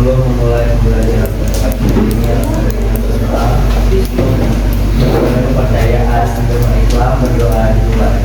sebelum memulai pembelajaran tentang dunia dengan tentang kepercayaan agama Islam, berdoa dimulai.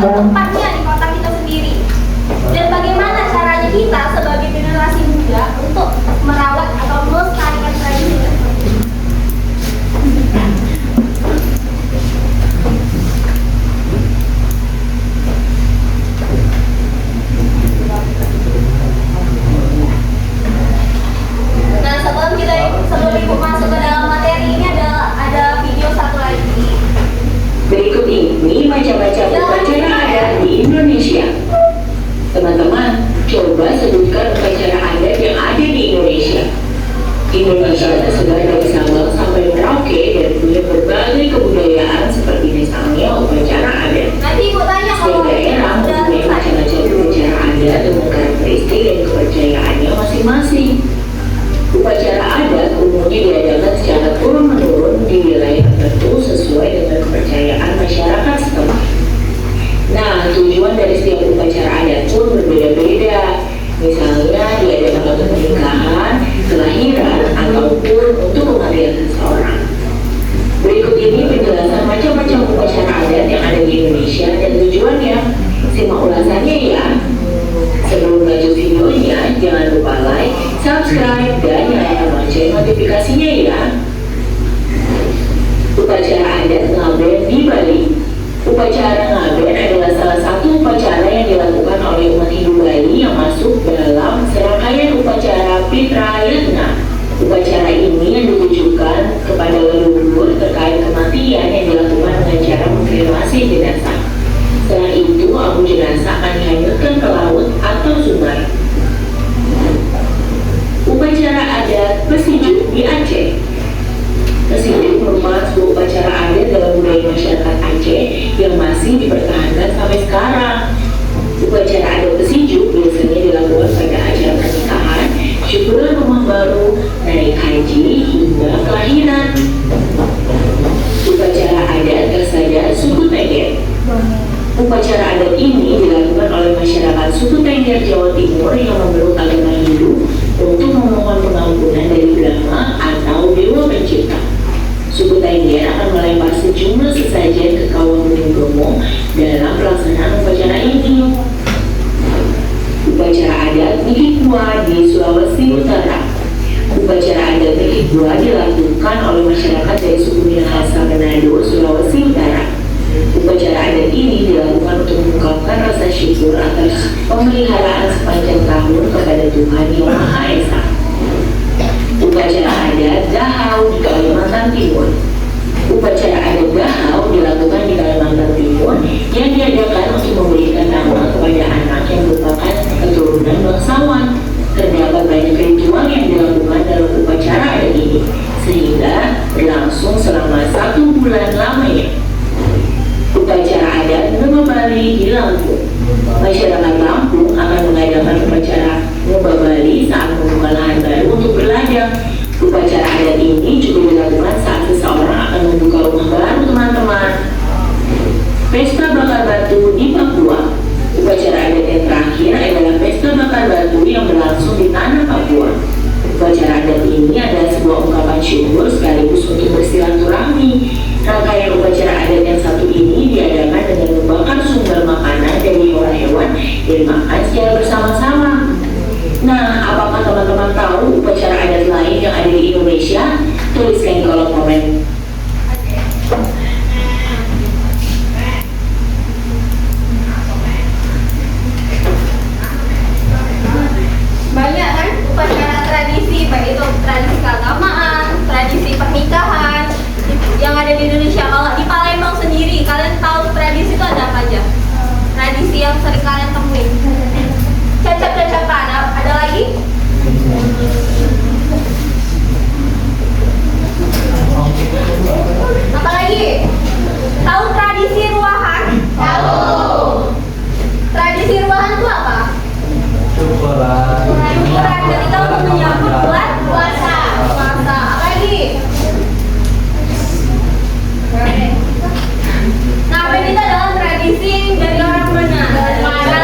atau tempatnya di kota kita sendiri. Dan bagaimana caranya kita sebagai generasi muda untuk merawat atau melestarikan tradisi tersebut. Nah, sebelum ibu masuk ke dalam materi ini ada video satu lagi. Berikut ini macam-macam upacara adat di Indonesia. Teman-teman, coba sebutkan upacara adat yang ada di Indonesia. Indonesia tersebar dari Sabang sampai Merauke dan punya berbagai kebudayaan seperti misalnya upacara adat. Nanti ibu tanya Setiap kalau daerah mempunyai macam-macam upacara adat dengan karakteristik dan kepercayaannya masing-masing. Upacara adat umumnya diadakan secara turun-menurun di wilayah tertentu sesuai dengan kepercayaan masyarakat setempat. Nah, tujuan dari setiap upacara adat pun berbeda-beda. Misalnya diadakan untuk pernikahan, kelahiran, ataupun untuk kematian seseorang. Berikut ini penjelasan macam-macam upacara adat yang ada di Indonesia dan tujuannya. Simak ulasannya ya. Sebelum lanjut videonya, jangan lupa like, subscribe, dan nyalakan lonceng notifikasinya ya. Upacara adat Ngaben di Bali. Upacara Ngaben adalah salah satu upacara yang dilakukan oleh umat Hindu Bali yang masuk dalam serangkaian upacara Pitrayatna. Upacara ini yang ditujukan kepada leluhur terkait kematian yang dilakukan dengan cara mengkremasi jenazah. Setelah itu, abu jenazah akan dihanyutkan ke laut atau sungai. Upacara adat Pesijuk di Aceh. Pesijuk merupakan sebuah upacara adat dalam budaya masyarakat Aceh yang masih dipertahankan sampai sekarang. Upacara adat Pesijuk biasanya dilakukan pada acara pernikahan, syukuran rumah baru, naik haji, hingga kelahiran. Upacara adat Kasada Suku Tengger. Upacara adat ini dilakukan oleh masyarakat suku Tengger Jawa Timur yang memeluk agama Hindu untuk memohon pengampunan dari Brahma atau Dewa Pencipta. Suku Tengger akan melempar sejumlah sesajen ke kawah Gunung Bromo dalam pelaksanaan upacara ini. Upacara adat Mikikwa di Sulawesi Utara. Upacara adat Mikikwa dilakukan oleh masyarakat dari suku Minahasa Manado, Sulawesi Utara. Upacara adat ini dilakukan untuk mengungkapkan rasa syukur atas pemeliharaan sepanjang tahun kepada Tuhan Yang Maha Esa. Upacara adat Dahau di Kalimantan Timur. Upacara adat Dahau dilakukan di Kalimantan Timur yang diadakan untuk memberikan nama kepada anak yang merupakan keturunan bangsawan. Terdapat banyak ritual yang dilakukan dalam upacara adat ini, sehingga berlangsung selama 1 bulan lamanya. Upacara adat Ngababali di Lampung. Masyarakat Lampung akan mengadakan upacara Ngababali saat membuka lahan baru untuk berladang. Upacara adat ini juga dilakukan saat seseorang akan membuka rumah baru teman-teman. Pesta bakar batu di Papua. Upacara adat yang terakhir adalah pesta bakar batu yang berlangsung di tanah Papua. Upacara adat ini adalah sebuah ungkapan syukur sekaligus untuk bersilaturahmi. Rangkaian upacara adat yang satu ini diadakan dengan membakar sumber makanan dari hewan-hewan dan makan secara bersama-sama. Nah, apakah teman-teman tahu upacara adat lain yang ada di Indonesia? Tuliskan di kolom komen. Banyak kan upacara tradisi, baik itu tradisi keagamaan, tradisi pernikahan yang ada di Indonesia. Kalau di Palembang sendiri, kalian tahu tradisi itu ada apa aja? Tradisi yang sering kalian temuin. Cacap-cacapan, ada lagi? Apa lagi? Tahu tradisi ruahan? Tahu. Tradisi ruahan itu apa? Syukuran. Syukuran ketika untuk menyambut bulan puasa. Puasa. Apa lagi? Ngaben itu adalah tradisi dari orang mana? Dari Padang.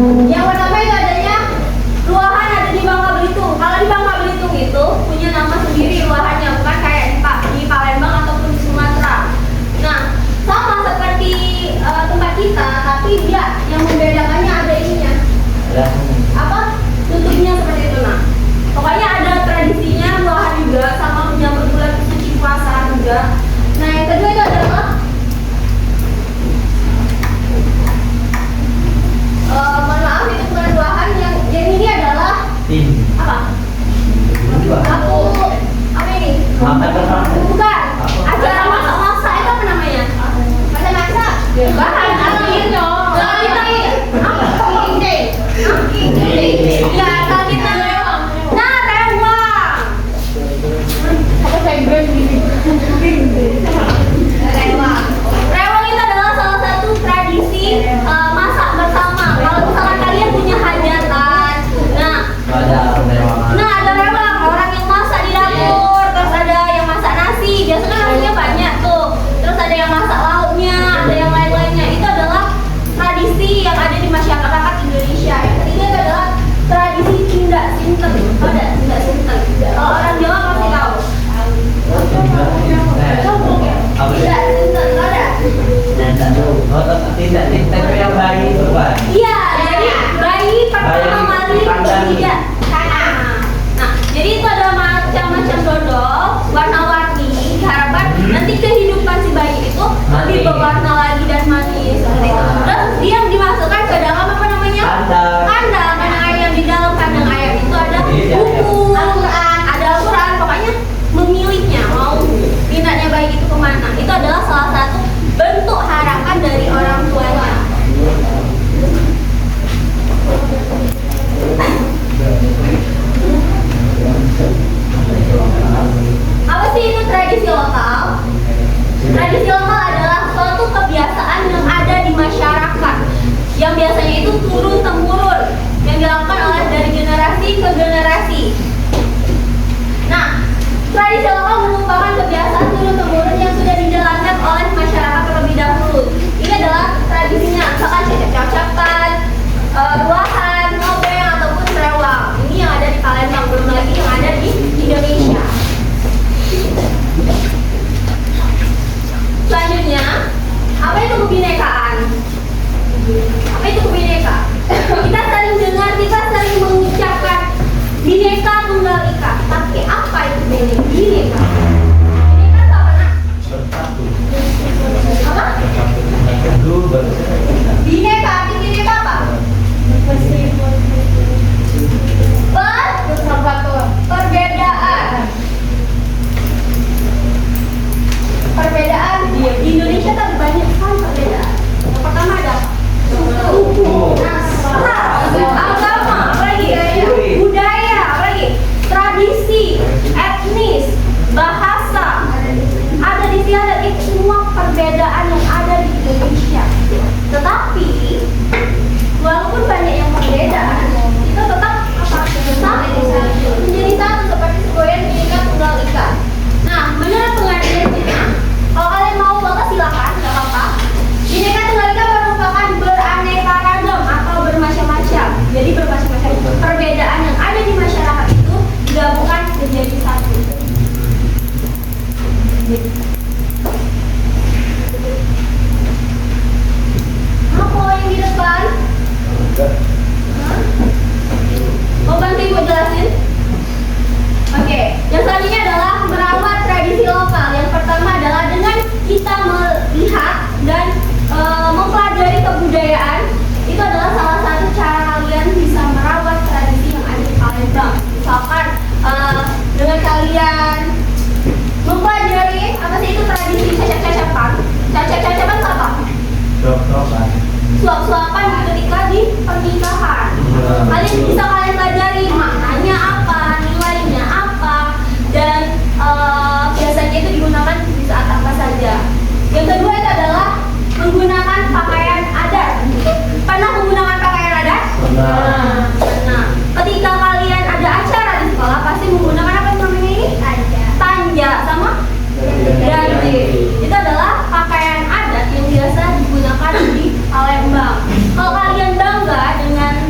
Yang pertama itu adanya ruahan ada di Bangka Belitung. Kalau di Bangka Belitung itu punya nama sendiri ruahannya, bukan kayak di Palembang ataupun di Sumatera. Nah, sama seperti tempat kita, tapi dia yang membedakannya ada ininya. Ada. Apa? Tutupnya seperti itu. Nah, pokoknya ada tradisinya ruahan juga, sama menyambut bulan suci puasa juga. Nah, yang kedua itu adalah mohon maaf, itu bukan ruahan. Yang ini adalah apa? Apa ini? Makan bersama. Bukan. Acara masak-masak itu apa namanya? Masak-masak. Bahan angin dong. Kalau kita ya, kalau kita nah rewang. Apa saya rewang. Rewang itu adalah salah satu tradisi masak bersama. Kalau misalkan kalian punya hajatan, nah ada rewang, orang yang masak di dapur, terus ada yang masak nasi, biasanya nasinya banyak tuh, terus ada yang masak lauknya, ada yang lain-lainnya. Itu adalah tradisi yang ada di masyarakat Indonesia. Yang ketiga itu adalah tradisi tindak sinten. Tahu tidak tindak sinten? Kalau orang Jawa pasti tahu. Tindak sinten, tahu tidak? Tidak yang bayi itu Pak. Iya, jadi bayi pertama kali tidak tanah. Nah, jadi itu ada macam-macam dodol warna-warni. Diharapkan nanti kehidupan si bayi itu lebih berwarna lagi dan manis seperti itu. Terus dia yang dimasukkan ke dalam apa namanya? Kandang ayam. Di dalam kandang ayam itu ada buku, ada Al-Quran. Pokoknya memilihnya mau pindahnya bayi itu kemana. Itu adalah salah satu bentuk harapan dari orang tuanya. Apa sih itu tradisi lokal? Tradisi lokal adalah suatu kebiasaan yang ada di masyarakat, yang biasanya itu turun temurun, yang dilakukan oleh dari generasi ke generasi. Nah, tradisi lokal merupakan kebiasaan turun temurun yang sudah dijalankan oleh masyarakat terlebih dahulu. Ini adalah tradisinya, misalkan cecep-cecepan, ruahan, ngobeng ataupun rewang. Ini yang ada di Palembang, belum lagi yang ada di Indonesia. Selanjutnya, apa itu kebinekaan? Apa itu kebinekaan? Kita sering dengar, kita sering mengucapkan Bhinneka Tunggal Ika. Tapi apa itu Bhinneka? Bhinneka itu apa nak? Apa? Bhinneka, arti Bhinneka apa? Perbedaan. Perbedaan di Indonesia kan banyak sekali perbedaan. Yang pertama ada suku, agama, apalagi budaya, apalagi tradisi, etnis, bahasa. Ada di sini, ada itu semua perbedaan yang ada di Indonesia. Tetapi walaupun banyak yang berbeda, itu tetap apa? Menjadi satu seperti semboyan Bhinneka Tunggal Ika. Nah, menurut pengertiannya, kalau kalian mau banget silakan, nggak apa-apa. Bhinneka Tunggal Ika merupakan beraneka ragam atau bermacam-macam. Jadi bermacam-macam perbedaan yang ada di masyarakat itu digabungkan menjadi satu. Apa yang di depan? Mau bantu ibu jelasin? Oke, yang selanjutnya adalah merawat tradisi lokal. Yang pertama adalah dengan kita melihat dan mempelajari kebudayaan. Itu adalah salah satu cara kalian bisa merawat tradisi yang ada di Palembang. Misalkan dengan kalian mempelajari apa sih itu tradisi cecep-cecepan. Cecep-cecepan itu apa? Suap-suapan ketika di pernikahan. Kalian bisa kalian pelajari maknanya apa, nilainya apa, dan biasanya itu digunakan di saat apa saja. Yang kedua itu adalah menggunakan pakaian adat. Pernah menggunakan pakaian adat? Pernah. Ketika kalian ada acara di sekolah pasti menggunakan apa namanya ini? Tanja sama ganti. Itu adalah pakaian adat yang biasa digunakan di Palembang. Kalau kalian bangga dengan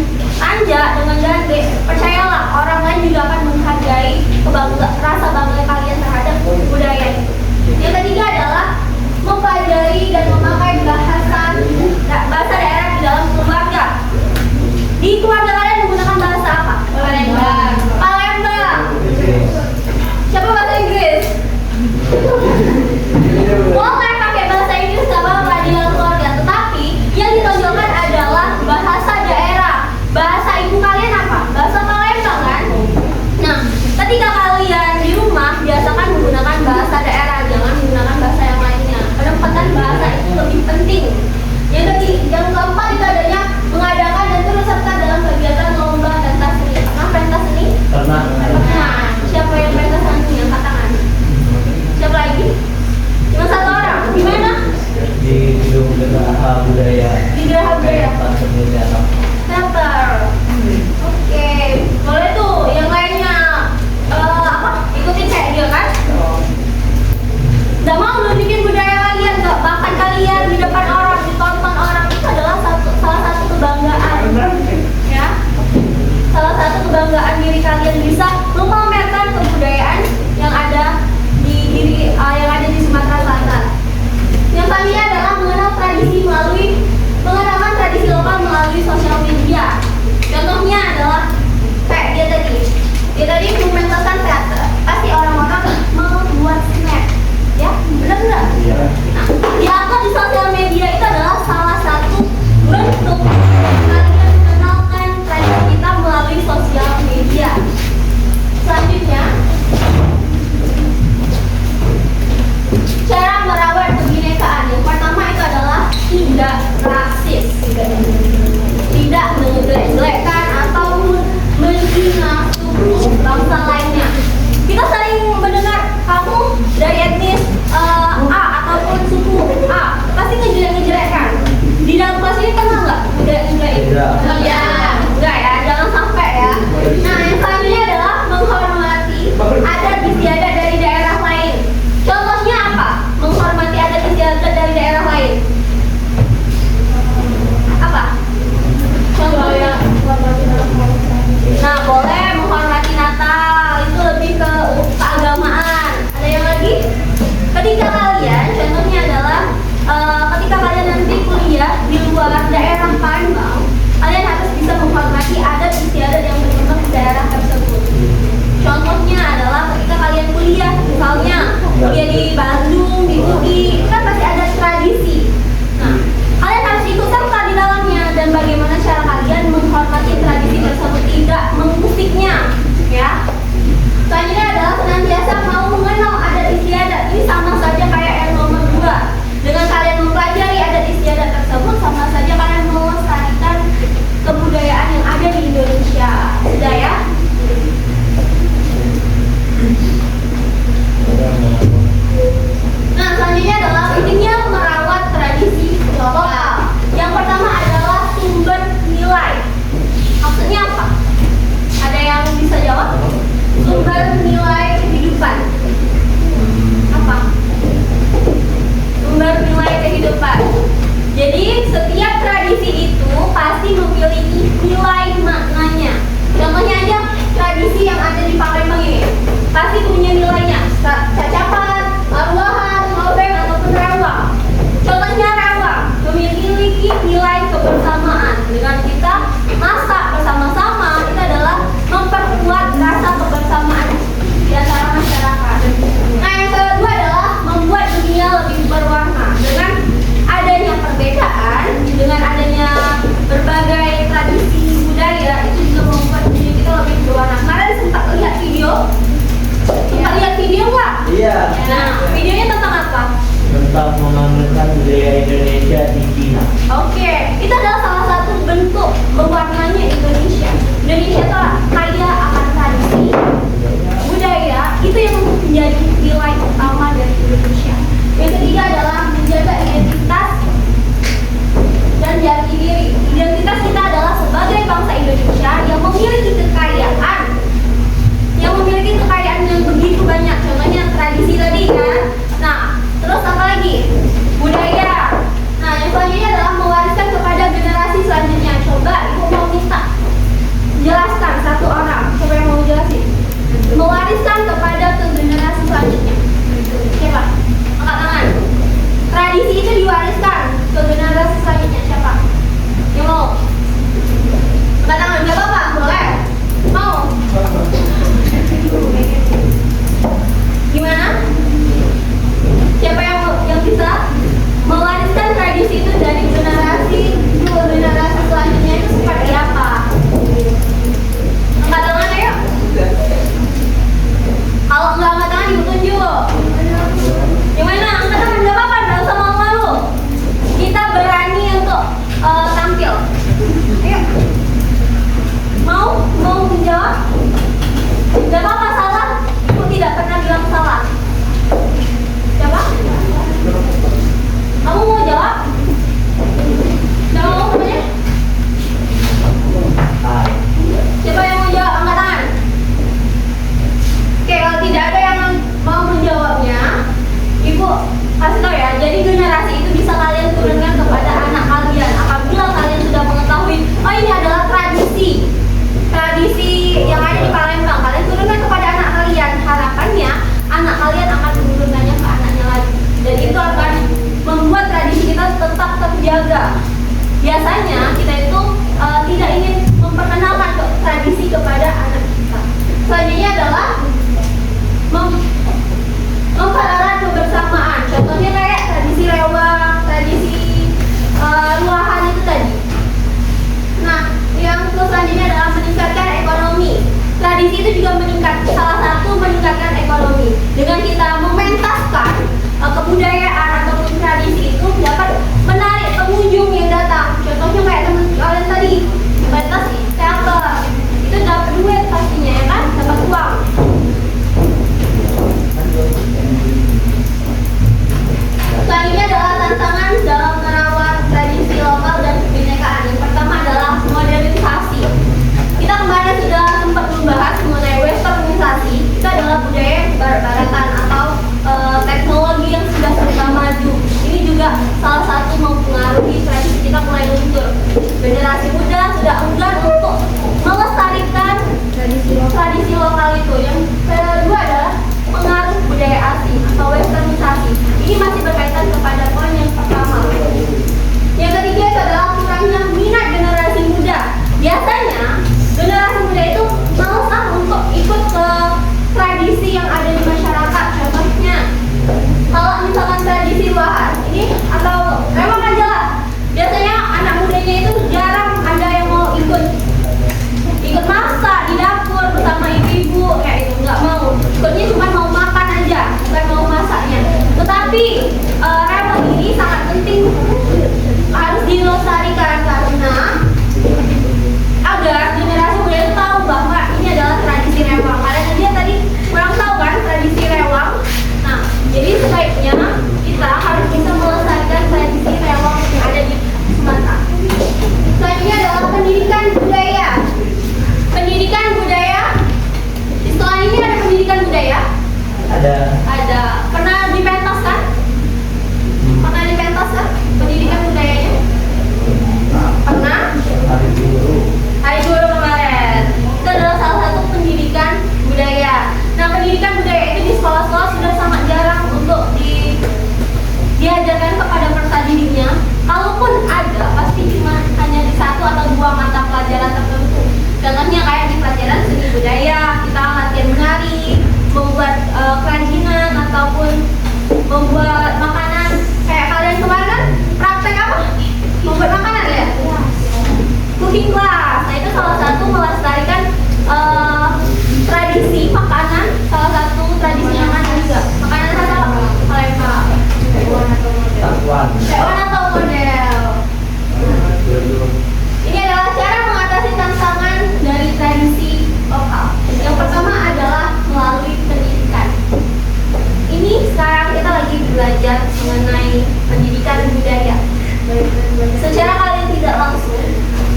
ada enggan untuk melestarikan tradisi lokal itu. Yang kedua adalah pengaruh budaya asing atau westernisasi. Ini masih berkaitan kepada poin yang pertama. Yang ketiga itu adalah kurangnya minat generasi muda. Biasanya generasi muda itu malas untuk ikut ke tradisi yang ada di masyarakat. Contohnya, kalau misalkan tradisi ruahan ini atau memang aja lah, biasanya anak mudanya itu jarang ada yang mau ikut masak di dapur bersama ibu-ibu kayak itu, nggak mau. Ikutnya cuma mau makan aja, bukan mau masaknya. Tetapi rewang ini sangat penting, harus dilestarikan karena agar generasi muda itu tahu bahwa ini adalah tradisi rewang. Karena dia tadi kurang tahu kan tradisi rewang. Nah, jadi sebaiknya kita harus bisa melestarikan tradisi rewang yang ada di Sumatera. Selanjutnya adalah pendidikan budaya. Pendidikan budaya. Di sekolah ini ada pendidikan budaya? Ada. Pernah dipentas kan? Pernah dipentas kan? Pendidikan budayanya? Pernah? Hari Guru kemarin. Itu adalah salah satu pendidikan budaya. Nah, pendidikan budaya itu di sekolah-sekolah sudah sangat jarang untuk diajarkan kepada peserta didiknya. Kalaupun ada, pasti cuma hanya di 1 atau 2 mata pelajaran tertentu. Contohnya kayak di pelajaran seni budaya, kita latihan menari, membuat kerajinan ataupun membuat makanan. Kayak kalian kemarin kan praktek apa? Membuat makanan ya? Cooking class. Nah, itu salah satu melestarikan tradisi makanan, salah satu tradisi yang ada juga. Makanan khas apa? Palembang. Tekwan atau model. Ini adalah cara mengatasi tantangan dari tradisi lokal. Yang pertama adalah melalui pendidikan. Ini sekarang kita lagi belajar mengenai pendidikan budaya. Secara kalian tidak langsung,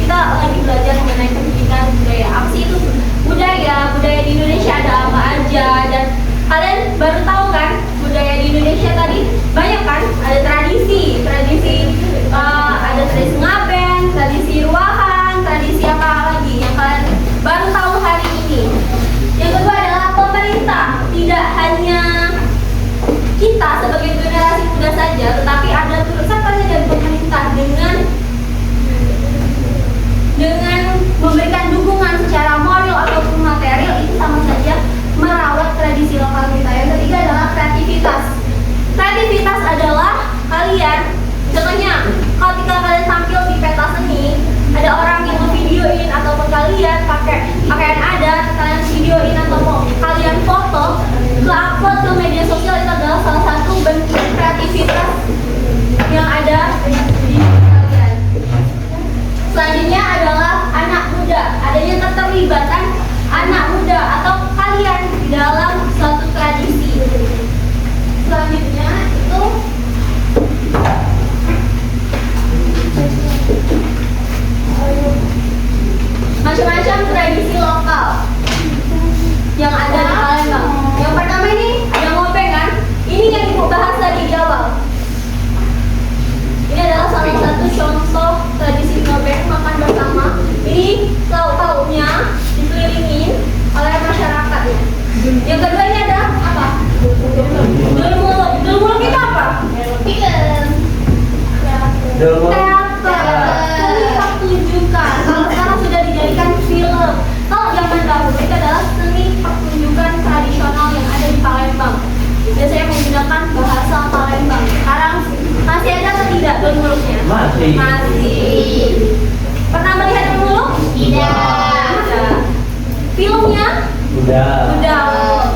kita lagi belajar mengenai pendidikan budaya. Apa sih itu budaya? Budaya di Indonesia ada apa aja? Dan kalian baru tahu kan budaya di Indonesia tadi banyak kan? Ada tradisi, ada tradisi ngaben, tradisi ruahan, tradisi apa lagi yang kalian baru tahu hari ini. Yang kedua adalah pemerintah. Tidak hanya kita sebagai generasi muda saja, tetapi ada turut serta dari pemerintah dengan memberikan dukungan secara moral ataupun material. Itu sama saja merawat tradisi lokal kita. Yang ketiga adalah kreativitas. Kreativitas adalah kalian, contohnya ketika kalian tampil di pentas seni, ada orang yang ngevideoin ataupun kalian pakai pakaian adat, kalian videoin atau mau kalian foto, upload ke media sosial, itu adalah salah satu bentuk kreativitas yang ada di kalian. Selanjutnya adalah anak muda. Adanya keterlibatan anak muda atau kalian di dalam suatu tradisi. Selanjutnya itu macam-macam tradisi lokal yang ada di Palembang. Yang pertama ini ada ngopeng kan? Ini yang ibu bahas tadi di awal. Ini adalah salah satu contoh tradisi ngopeng, makan bersama. Ini tahu-taunya dikelilingin oleh masyarakat ya. Yang kedua ini ada apa? Dulmuluk itu apa? Teater. Seni pertunjukan. Kalau sekarang sudah dijadikan film. Kalau zaman dahulu itu adalah seni pertunjukan tradisional yang ada di Palembang. Biasanya menggunakan bahasa Palembang. Sekarang masih ada atau tidak dulmuluknya? Masih. Pernah melihat dulmuluk? Tidak. Filmnya? Udah.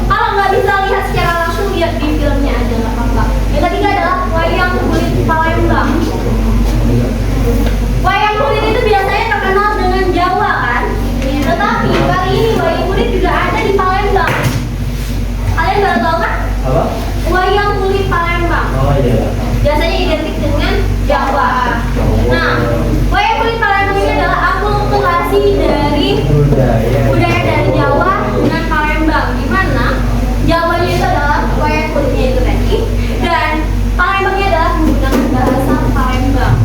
Kalau nggak bisa lihat secara langsung, lihat di filmnya aja, nggak apa-apa. Yang ketiga adalah wayang kulit Palembang. Wayang kulit itu biasanya terkenal dengan Jawa kan? Tetapi kali ini wayang kulit juga ada di Palembang. Kalian baru tahu kan? Apa? Wayang kulit Palembang. Oh iya. Biasanya identik dengan Jawa. Nah, wayang kulit Palembang ini adalah akulturasi dari budaya dari Jawa dengan Palembang, di mana Jawanya itu adalah wayang kulitnya itu tadi, dan Palembangnya adalah menggunakan bahasa Palembang.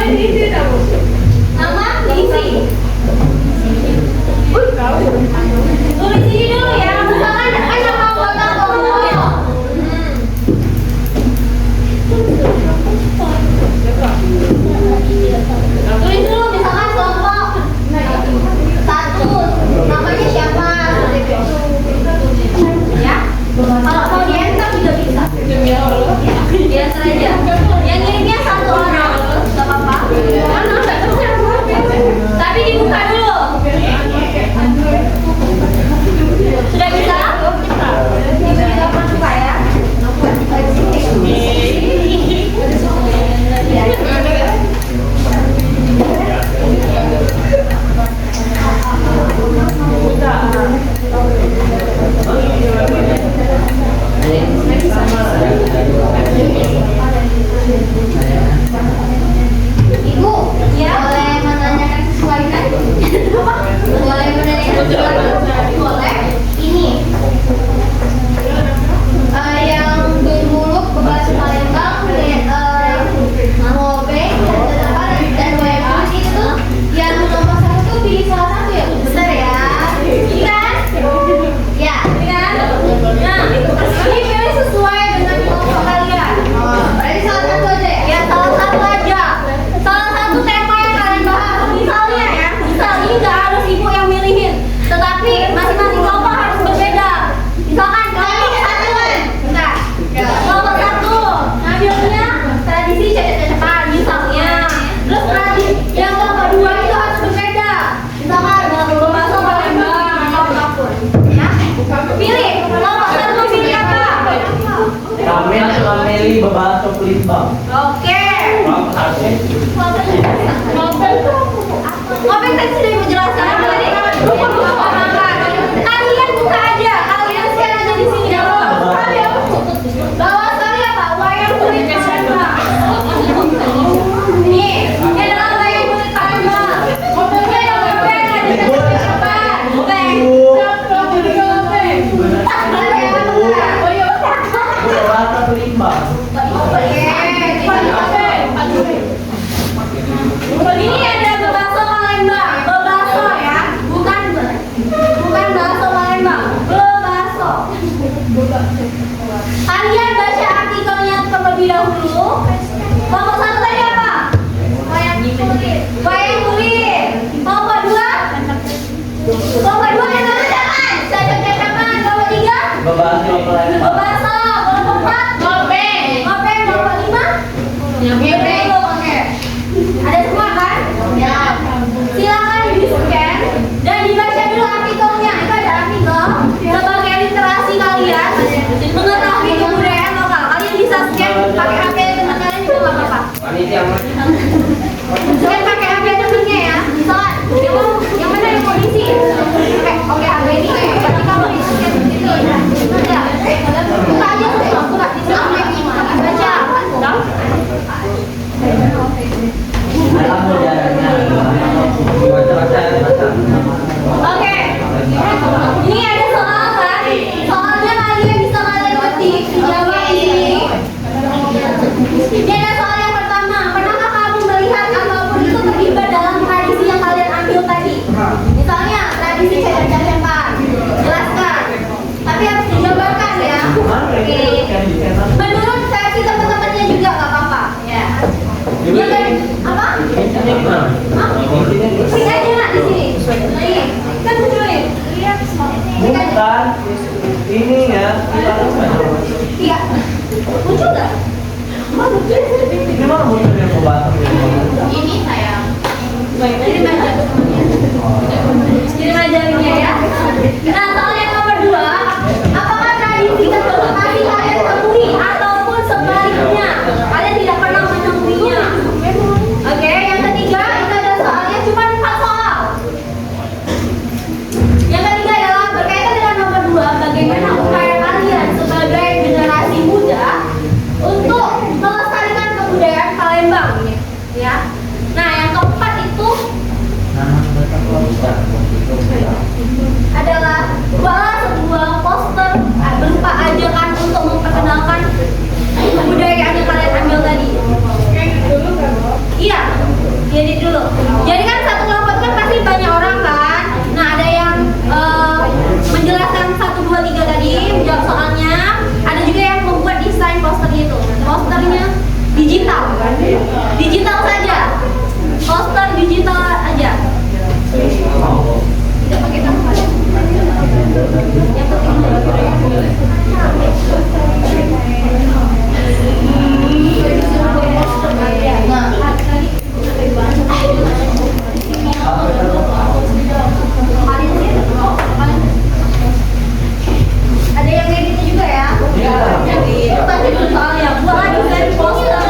Nama diisi. Tulis ini dulu ya. Misalkan ada nama kota Bogor. Tulis dulu misalkan kelompok 1 namanya siapa? Ya. Kalau mau di enter juga bisa. Biasa aja. Yang ngirimnya 1 orang, nggak apa-apa. Tapi dibuka dulu. Sudah bisa? Bisa buka ya. Ibu, ya boleh menanyakan sesuatu kan? Boleh menanyakan sesuatu? Boleh. Ini yang bermuluk bekas Palembang, ngobeng, dan wayang itu yang nomor 1 pilih salah satu ya, benar ya? Kan? Ya, kan? Nah, ini pilih sesuai dengan kelompok kalian. Berarti salah satu aja ya? Ya, salah satu aja. Salah satu tema yang kalian bahas. Misalnya ya, ini nggak harus ibu yang milihin, tetapi masing-masing kelompok harus berbeda. Misalkan kelompok 1, bentar. Kelompok 1 ngambilnya tradisi cecep-cecepan misalnya. Terus yang kelompok 2 itu harus berbeda. Misalkan bahasa Palembang atau apapun. Ya, pilih. Kelompok 1 pilih apa? Kami akan memilih berbahasa Palembang. Oke. Ngopeng tadi sudah menjelaskan apa tadi? Kalian buka aja, kalian share aja di sini. Bawa sekali apa? Wayang kulit Palembang. Nih, ini adalah wayang kulit Palembang. Ngopengnya yang ngopeng aja siapa? Ngopeng. Berbahasa Palembang. Ini ada bebaso Palembang, bebaso ya, bukan bahasa Palembang, bebaso. Kalian baca artikelnya terlebih dahulu. Kelompok 1 tadi apa? Wayang kulit. Wayang kulit. Kelompok 2? Kelompok 2 yang mana jangan? Cecep-cecepan. Kelompok 3? Berbahasa Palembang. Bebaso. Kelompok 4? Ngopeng. Ngopeng. Kelompok 5? Ngopeng. Oke. Ada semua kan? Ya. Silakan di-scan dan dibaca dulu artikelnya. Itu ada artikel sebagai literasi kalian mengetahui kebudayaan lokal. Kalian bisa scan pakai HP teman kalian juga nggak apa-apa. Scan pakai HP temennya ya. Misalkan yang mana yang mau diisi? Oke, HP ini. Berarti kamu di-scan gitu. Udah. Buka aja semua. Buka. Baca. Oke, ini ada soal kan? Soalnya kalian bisa ketik jawab ini. Ini ada soal yang pertama. Pernahkah kamu melihat apapun itu terlibat dalam tradisi yang kalian ambil tadi? Misalnya tradisi cecep-cecepan. Jelaskan. Tapi harus dijabarkan ya. Oke. Menurut versi teman-temannya juga nggak apa-apa. Ya. Apa? Hah? Sini aja nak di sini. Nih, kan lucu nih. Lihat Bukan. Ini ya. Iya. Lucu nggak? Ini mana muncul yang berbahasa Palembang? Ini sayang. Kirim aja. Kirim aja linknya ya. Nah, soal yang nomor 2, apakah tradisi tersebut masih kalian temui ataupun sebaliknya kalian tidak pernah menemuinya? Oke, yang ketiga itu ada soalnya cuma 4 soal. Yang ketiga adalah berkaitan dengan nomor 2, bagaimana upaya kalian sebagai generasi muda untuk melestarikan kebudayaan Palembang, ya. Nah, yang keempat itu diedit dulu. Jadi kan satu kelompok kan pasti banyak orang kan. Nah ada yang menjelaskan 1, 2, 3 tadi, menjawab soalnya. Ada juga yang membuat desain poster itu. Posternya digital, digital saja. Poster digital aja. Tidak pakai gambar. Yang penting ada yang editnya juga ya? Itu pasti soalnya buat desain poster.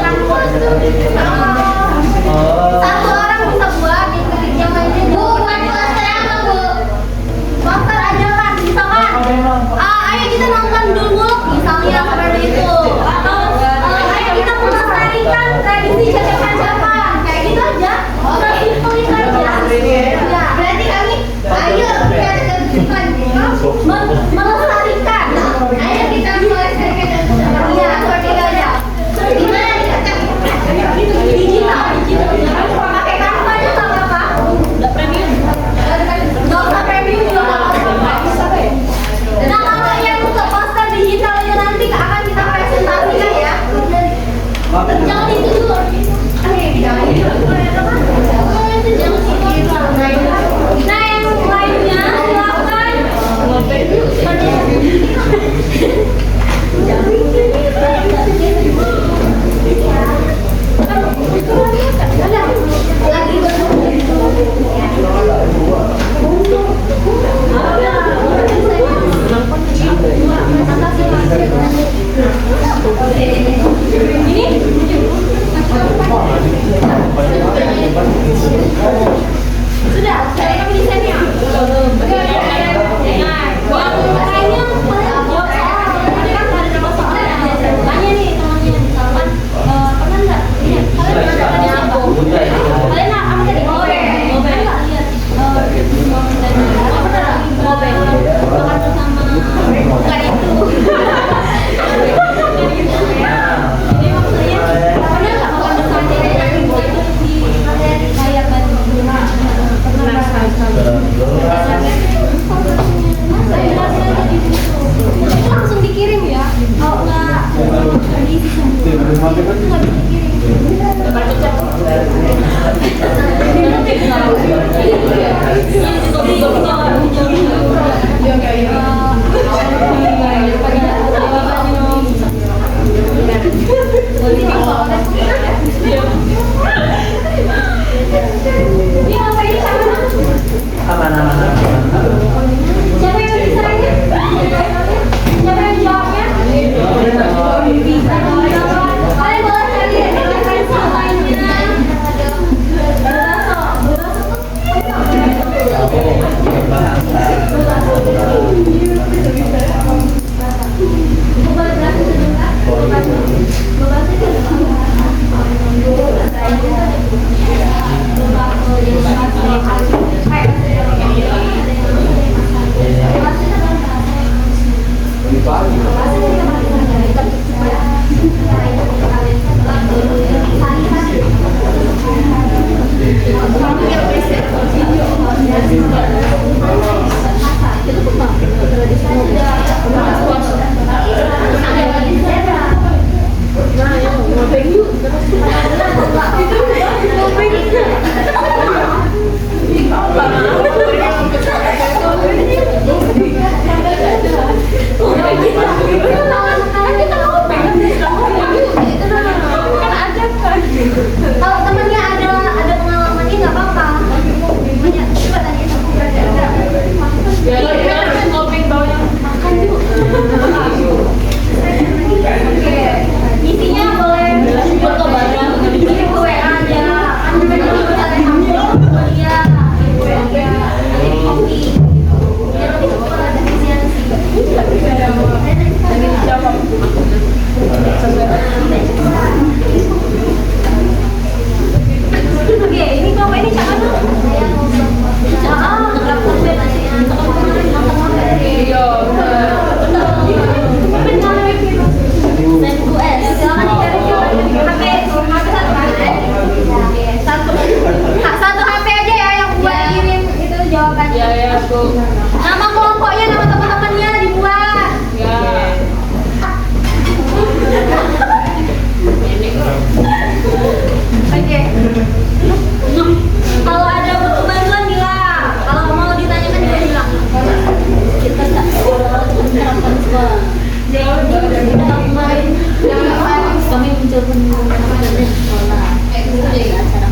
hasil penelitian dari sekolah. Itu jadi acara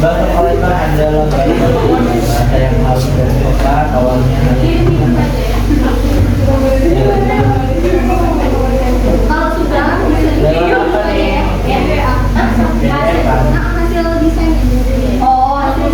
Bahasa kolektor adalah bahasa yang halus dan sopan, awalnya kalau sudah hasil desain. Oh, hasil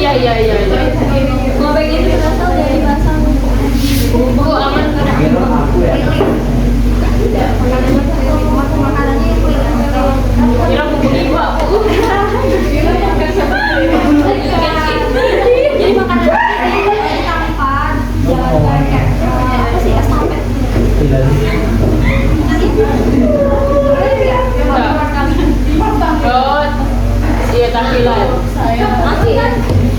Iya. Ngobek itu berasal dari bahasa Bu, aman makanannya kira buku ibu aku. Jadi makanan tampan apa sih estafet. Iya tampilan. Masih kan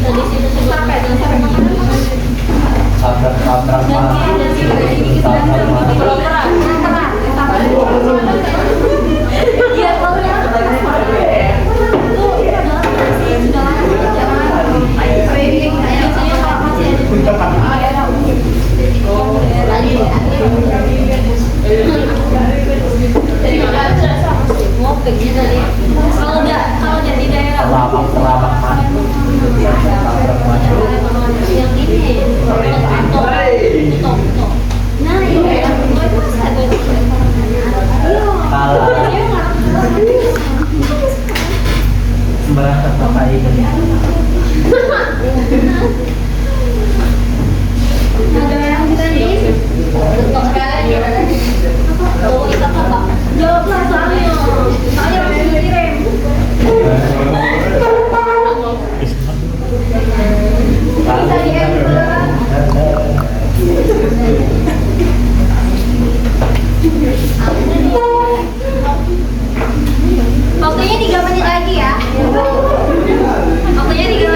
tadi situ sampai makanan. tabrak Kalau di daerah terabak yang ini nah ini merasa apa ini ada yang bisa diisi jawablah soalnya harus dikirim. Bisa Waktunya 3 menit lagi ya. Waktunya 3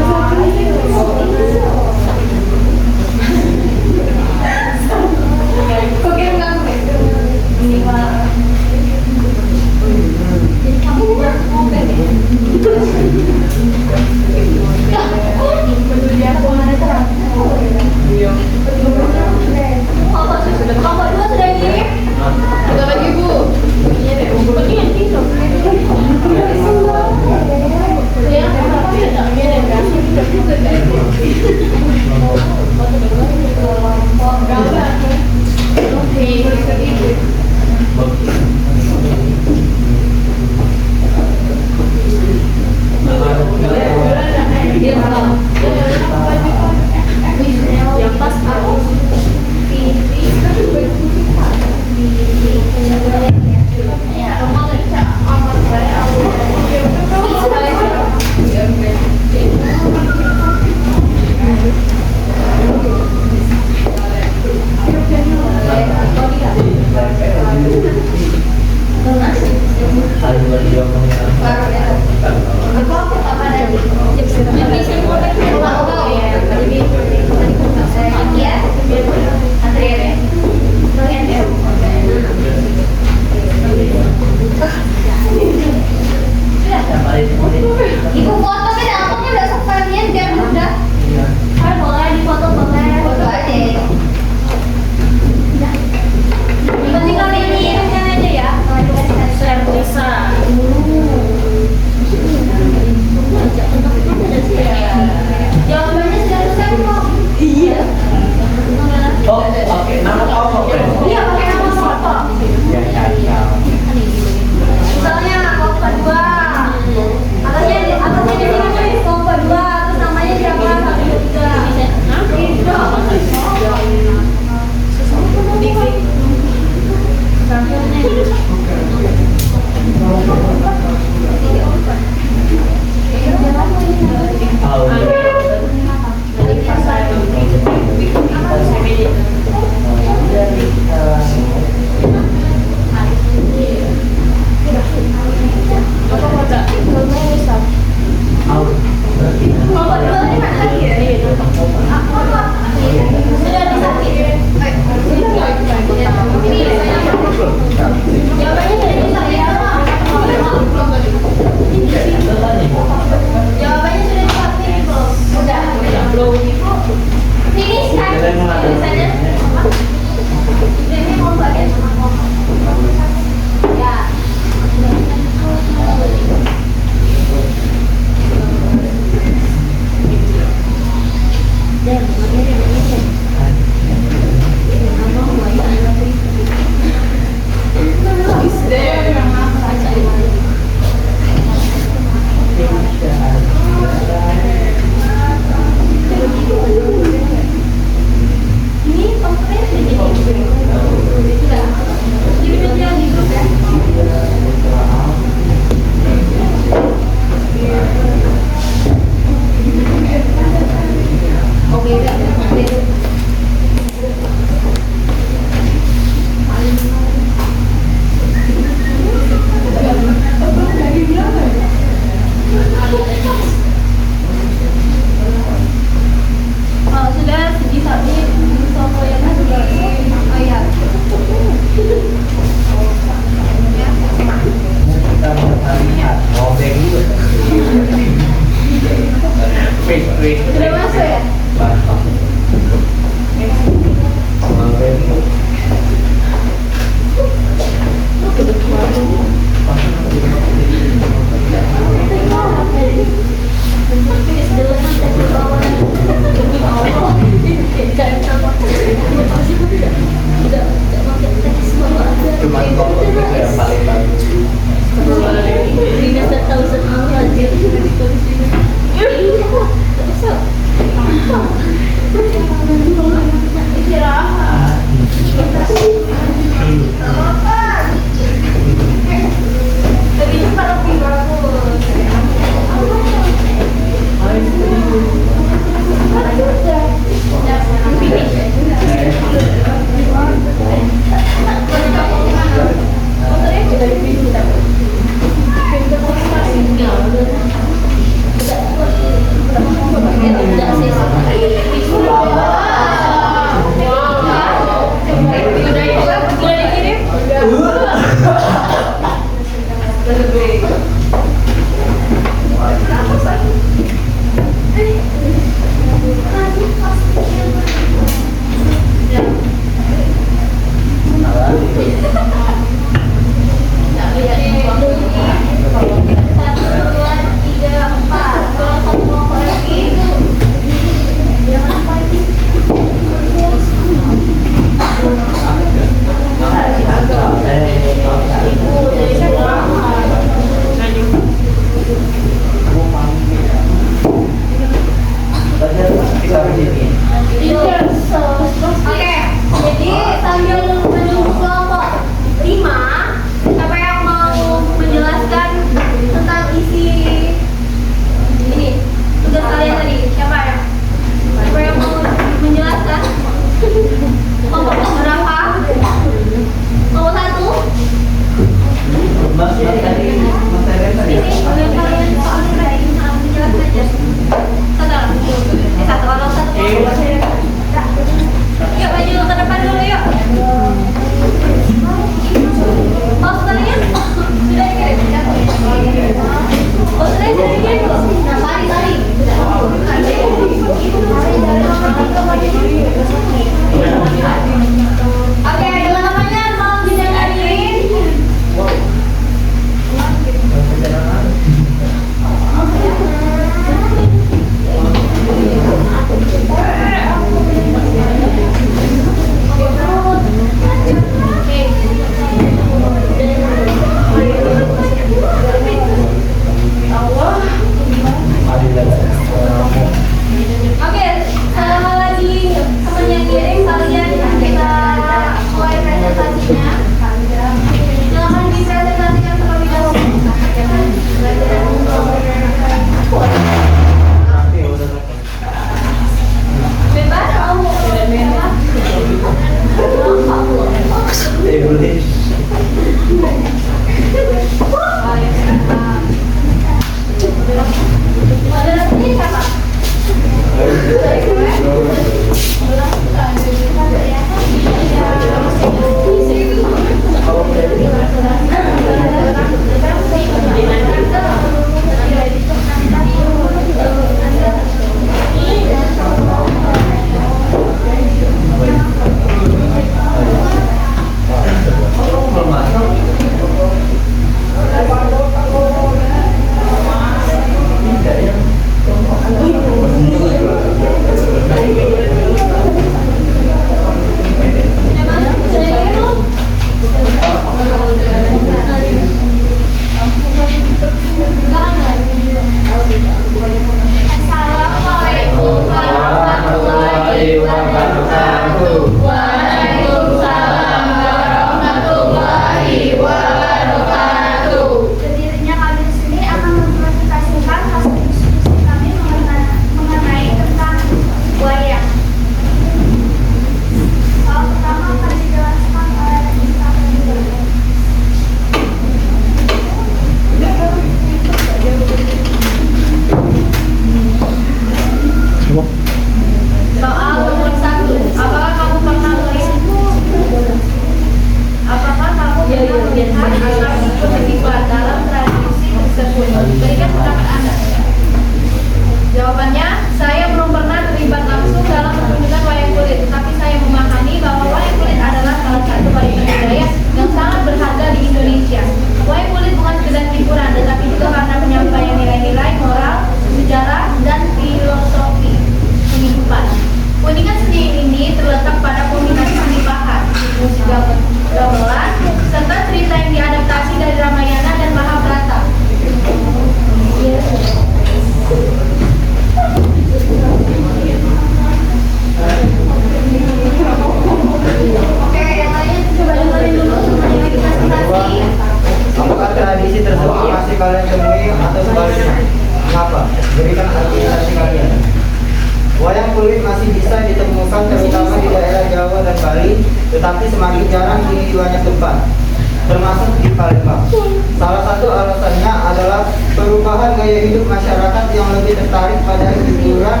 hidup masyarakat yang lebih tertarik pada hiburan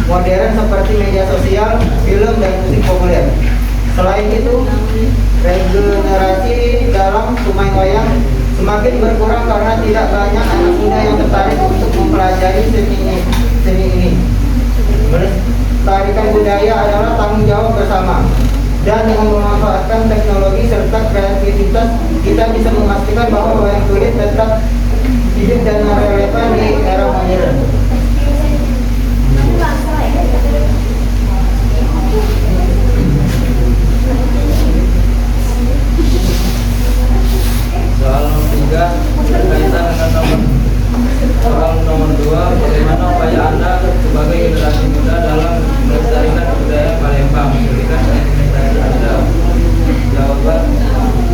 modern seperti media sosial, film, dan musik populer. Selain itu, regenerasi dalam pemain wayang semakin berkurang karena tidak banyak anak muda yang tertarik untuk mempelajari seni ini. Melestarikan budaya adalah tanggung jawab bersama. Dan dengan memanfaatkan teknologi serta kreativitas, kita bisa memastikan bahwa wayang kulit tetap hidup dan relevan di era modern. Soal nomor 3 berkaitan dengan soal nomor 2, bagaimana upaya Anda sebagai generasi muda dalam melestarikan budaya Palembang? Berikan rekomendasi Anda. Jawaban: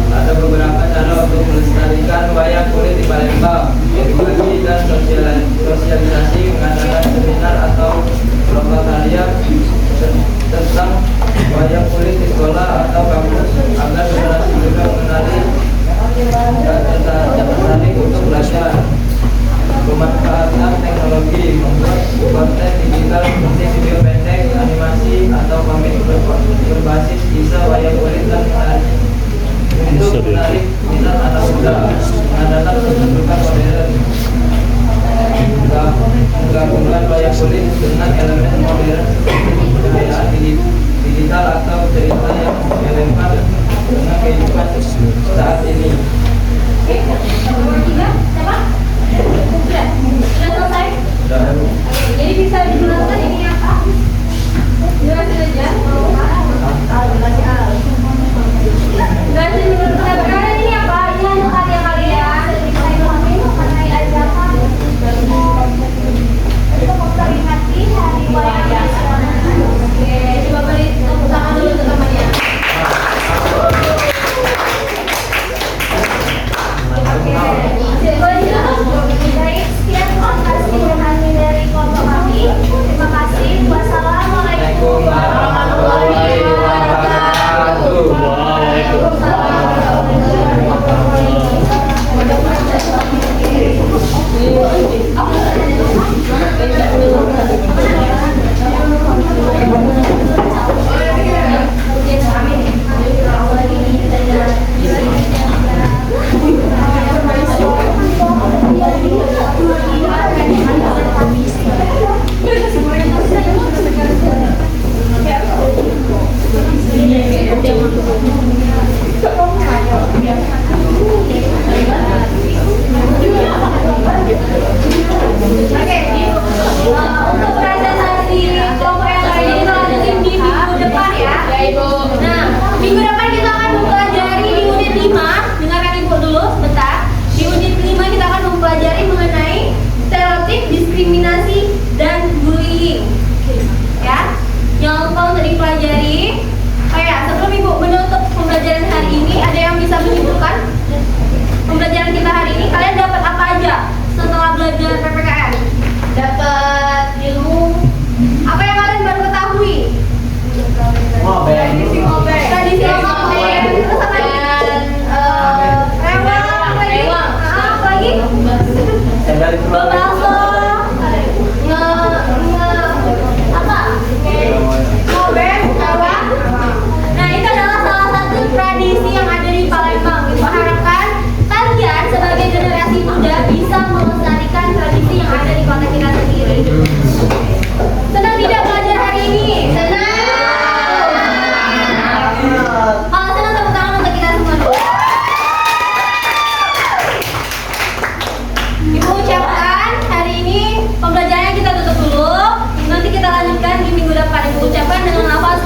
ada beberapa cara untuk melestarikan wayang kulit di Palembang. Edukasi dan sosialisasi mengadakan seminar atau lomba karya tentang wayang kulit di sekolah atau kampus agar generasi muda mengenali dan tertarik untuk belajar. Pemanfaatan teknologi, membuat konten digital seperti video pendek, animasi, atau komik berbasis kisah wayang kulit dan menarik untuk menarik minat anak muda. Mengadakan pertunjukan modern, menggabungkan wayang kulit dengan elemen modern seperti kebudayaan digital atau cerita yang relevan dengan kehidupan saat ini. Nomor 3, siapa? Sudah selesai? Sudah. Jadi bisa dijelaskan ini apa? Jelasin aja. Jelasin menurut saya karena ini apa? Ini untuk karya kalian. Mengenai ajakan untuk memperingati hari wayang nasional. Oke, coba beri tepuk tangan dulu untuk temannya. Baik, sekian terima kasih dari kelompok kami. Terima kasih. Wassalamualaikum warahmatullahi wabarakatuh. Untuk presentasi kelompok yang lain kita lanjutin di minggu depan ya. Nah, minggu depan kita akan mempelajari di unit 5. Dengarkan ibu dulu sebentar. Di unit 5 kita akan mempelajari mengenai stereotip, diskriminasi, dan bullying. Ya, jangan lupa untuk dipelajari. Oh ya, sebelum ibu menutup pembelajaran hari ini, ada yang bisa menyimpulkan pembelajaran kita hari ini? Kalian dapat apa aja setelah belajar PPKN? Dapat ilmu. Apa yang kalian baru ketahui? Tradisi ngobeng. Terus apa lagi? Rewang. Apa lagi? Bebalso. Apa? Ngobeng. Rewang. Nah, itu adalah salah satu tradisi yang ada di Palembang. Kita harapkan kalian sebagai generasi muda bisa melestarikan tradisi yang ada di kota kita sendiri. Senang tidak belajar hari ini? Senang. Kalau senang tepuk tangan untuk kita semua dulu. Ibu ucapkan hari ini pembelajarannya kita tutup dulu. Nanti kita lanjutkan di minggu depan. Ibu ucapkan dengan lafaz